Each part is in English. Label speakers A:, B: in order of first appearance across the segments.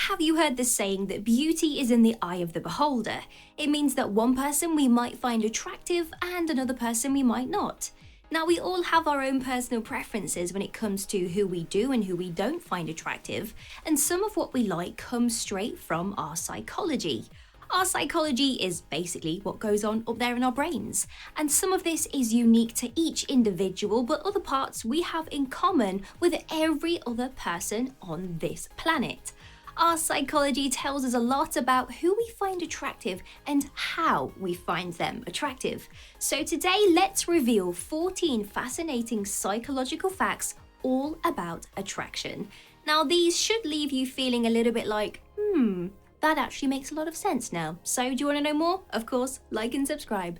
A: Have you heard the saying that beauty is in the eye of the beholder? It means that one person we might find attractive and another person we might not. Now, we all have our own personal preferences when it comes to who we do and who we don't find attractive, and some of what we like comes straight from our psychology. Our psychology is basically what goes on up there in our brains, and some of this is unique to each individual, but other parts we have in common with every other person on this planet. Our psychology tells us a lot about who we find attractive and how we find them attractive. So today, let's reveal 14 fascinating psychological facts all about attraction. Now, these should leave you feeling a little bit like, that actually makes a lot of sense now. So do you want to know more? Of course, like and subscribe.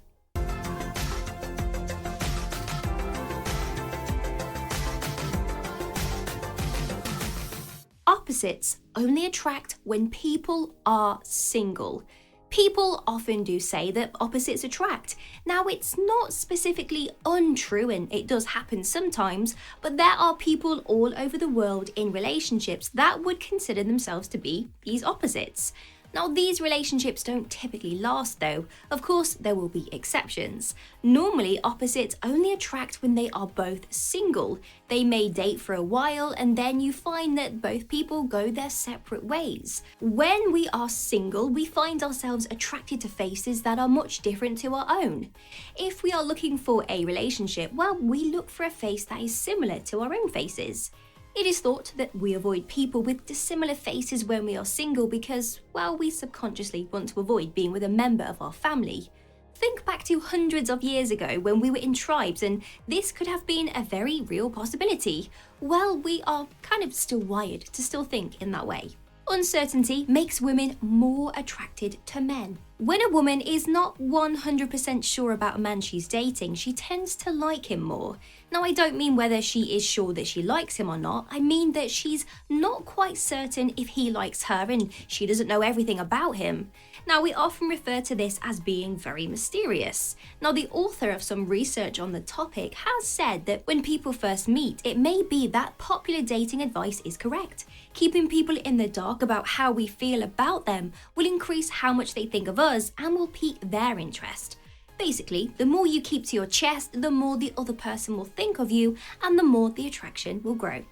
A: Opposites only attract when people are single. People often do say that opposites attract. Now, it's not specifically untrue, and it does happen sometimes, but there are people all over the world in relationships that would consider themselves to be these opposites. Now, these relationships don't typically last though. Of course, there will be exceptions. Normally, opposites only attract when they are both single. They may date for a while and then you find that both people go their separate ways. When we are single, we find ourselves attracted to faces that are much different to our own. If we are looking for a relationship, well, we look for a face that is similar to our own faces. It is thought that we avoid people with dissimilar faces when we are single because, well, we subconsciously want to avoid being with a member of our family. Think back to hundreds of years ago when we were in tribes and this could have been a very real possibility. Well, we are kind of still wired to still think in that way. Uncertainty makes women more attracted to men. When a woman is not 100% sure about a man she's dating, she tends to like him more. Now, I don't mean whether she is sure that she likes him or not, I mean that she's not quite certain if he likes her and she doesn't know everything about him. Now, we often refer to this as being very mysterious. Now, the author of some research on the topic has said that when people first meet, it may be that popular dating advice is correct. Keeping people in the dark about how we feel about them will increase how much they think of us and will pique their interest. Basically, the more you keep to your chest, the more the other person will think of you and the more the attraction will grow.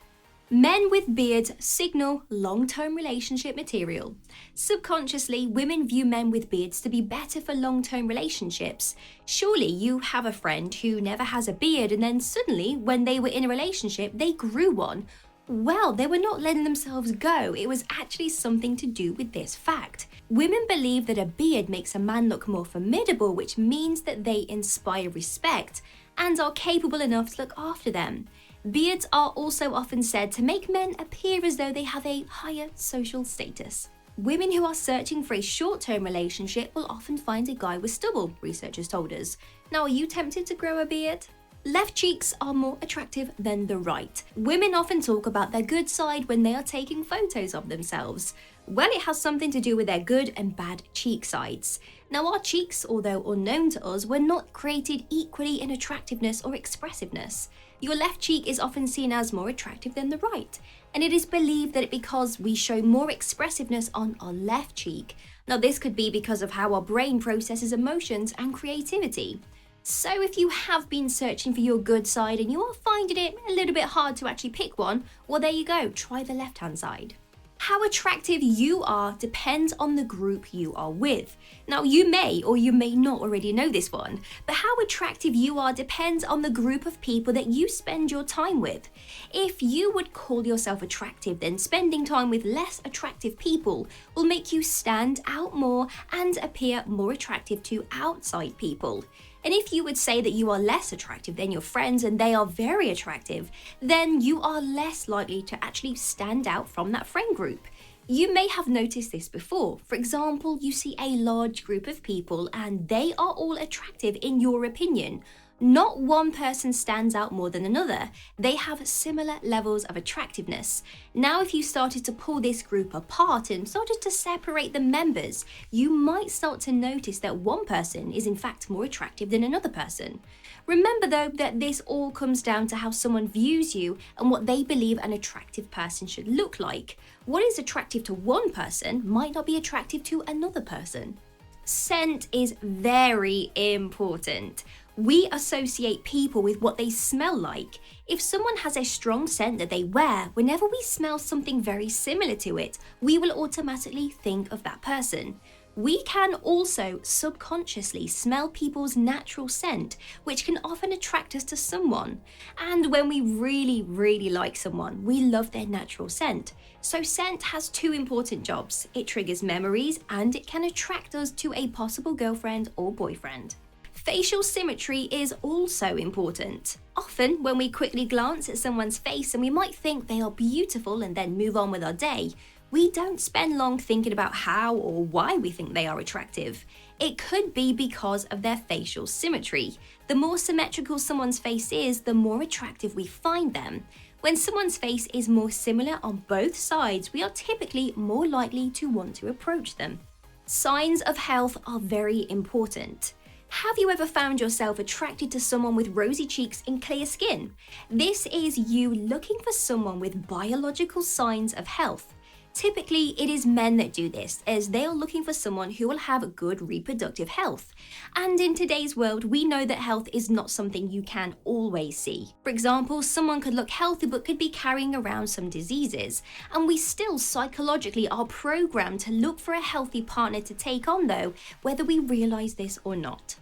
A: Men with beards signal long-term relationship material. Subconsciously, women view men with beards to be better for long-term relationships. Surely you have a friend who never has a beard and then suddenly, when they were in a relationship, they grew one. Well, they were not letting themselves go. It was actually something to do with this fact. Women believe that a beard makes a man look more formidable, which means that they inspire respect and are capable enough to look after them. Beards are also often said to make men appear as though they have a higher social status. Women who are searching for a short-term relationship will often find a guy with stubble, researchers told us. Now, are you tempted to grow a beard? Left cheeks are more attractive than the right. Women often talk about their good side when they are taking photos of themselves. Well, it has something to do with their good and bad cheek sides. Now, our cheeks, although unknown to us, were not created equally in attractiveness or expressiveness. Your left cheek is often seen as more attractive than the right, and it is believed that because we show more expressiveness on our left cheek. Now, this could be because of how our brain processes emotions and creativity. So if you have been searching for your good side and you are finding it a little bit hard to actually pick one, well, there you go, try the left-hand side. How attractive you are depends on the group you are with. Now, you may or you may not already know this one, but how attractive you are depends on the group of people that you spend your time with. If you would call yourself attractive, then spending time with less attractive people will make you stand out more and appear more attractive to outside people. And if you would say that you are less attractive than your friends and they are very attractive, then you are less likely to actually stand out from that friend group. You may have noticed this before. For example, you see a large group of people and they are all attractive in your opinion. Not one person stands out more than another. They have similar levels of attractiveness. Now, if you started to pull this group apart and started to separate the members, you might start to notice that one person is in fact more attractive than another person. Remember though that this all comes down to how someone views you and what they believe an attractive person should look like. What is attractive to one person might not be attractive to another person. Scent is very important. We associate people with what they smell like. If someone has a strong scent that they wear, whenever we smell something very similar to it, we will automatically think of that person. We can also subconsciously smell people's natural scent, which can often attract us to someone. And when we really like someone, we love their natural scent. So scent has two important jobs. It triggers memories and it can attract us to a possible girlfriend or boyfriend. Facial symmetry is also important. Often, when we quickly glance at someone's face and we might think they are beautiful and then move on with our day, we don't spend long thinking about how or why we think they are attractive. It could be because of their facial symmetry. The more symmetrical someone's face is, the more attractive we find them. When someone's face is more similar on both sides, we are typically more likely to want to approach them. Signs of health are very important. Have you ever found yourself attracted to someone with rosy cheeks and clear skin? This is you looking for someone with biological signs of health. Typically, it is men that do this, as they are looking for someone who will have good reproductive health. And in today's world, we know that health is not something you can always see. For example, someone could look healthy but could be carrying around some diseases. And we still psychologically are programmed to look for a healthy partner to take on though, whether we realize this or not.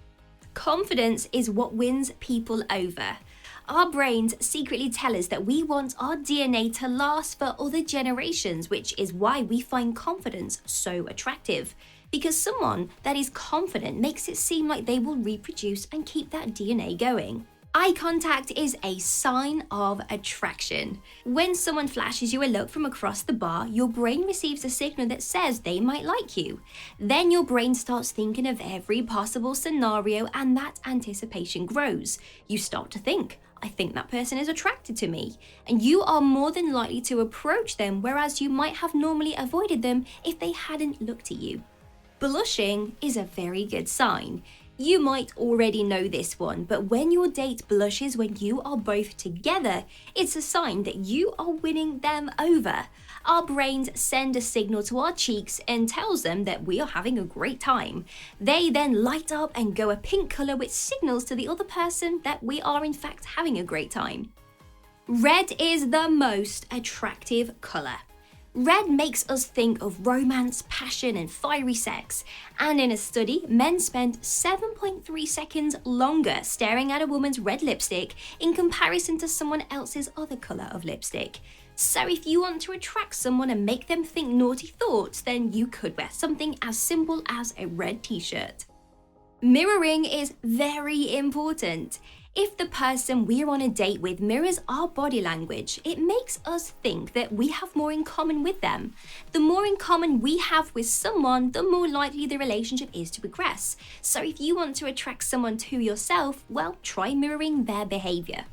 A: Confidence is what wins people over. Our brains secretly tell us that we want our DNA to last for other generations, which is why we find confidence so attractive. Because someone that is confident makes it seem like they will reproduce and keep that DNA going. Eye contact is a sign of attraction. When someone flashes you a look from across the bar, your brain receives a signal that says they might like you. Then your brain starts thinking of every possible scenario and that anticipation grows. You start to think, I think that person is attracted to me. And you are more than likely to approach them, whereas you might have normally avoided them if they hadn't looked at you. Blushing is a very good sign. You might already know this one, but when your date blushes when you are both together, it's a sign that you are winning them over. Our brains send a signal to our cheeks and tells them that we are having a great time. They then light up and go a pink color, which signals to the other person that we are in fact having a great time. Red is the most attractive color. Red makes us think of romance, passion, and fiery sex. And in a study, men spent 7.3 seconds longer staring at a woman's red lipstick in comparison to someone else's other color of lipstick. So if you want to attract someone and make them think naughty thoughts, then you could wear something as simple as a red t-shirt. Mirroring is very important. If the person we're on a date with mirrors our body language, it makes us think that we have more in common with them. The more in common we have with someone, the more likely the relationship is to progress. So if you want to attract someone to yourself, well, try mirroring their behavior.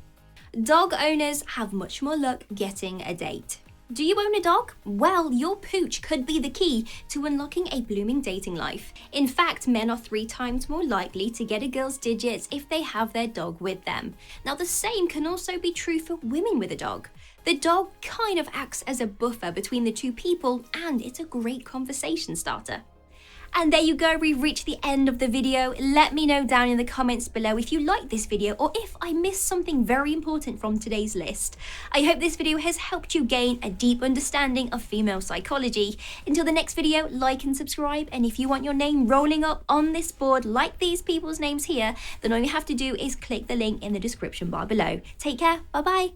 A: Dog owners have much more luck getting a date. Do you own a dog? Well, your pooch could be the key to unlocking a blooming dating life. In fact, men are 3 times more likely to get a girl's digits if they have their dog with them. Now, the same can also be true for women with a dog. The dog kind of acts as a buffer between the two people, and it's a great conversation starter. And there you go, we've reached the end of the video. Let me know down in the comments below if you liked this video or if I missed something very important from today's list. I hope this video has helped you gain a deep understanding of female psychology. Until the next video, like and subscribe. And if you want your name rolling up on this board like these people's names here, then all you have to do is click the link in the description bar below. Take care, bye bye.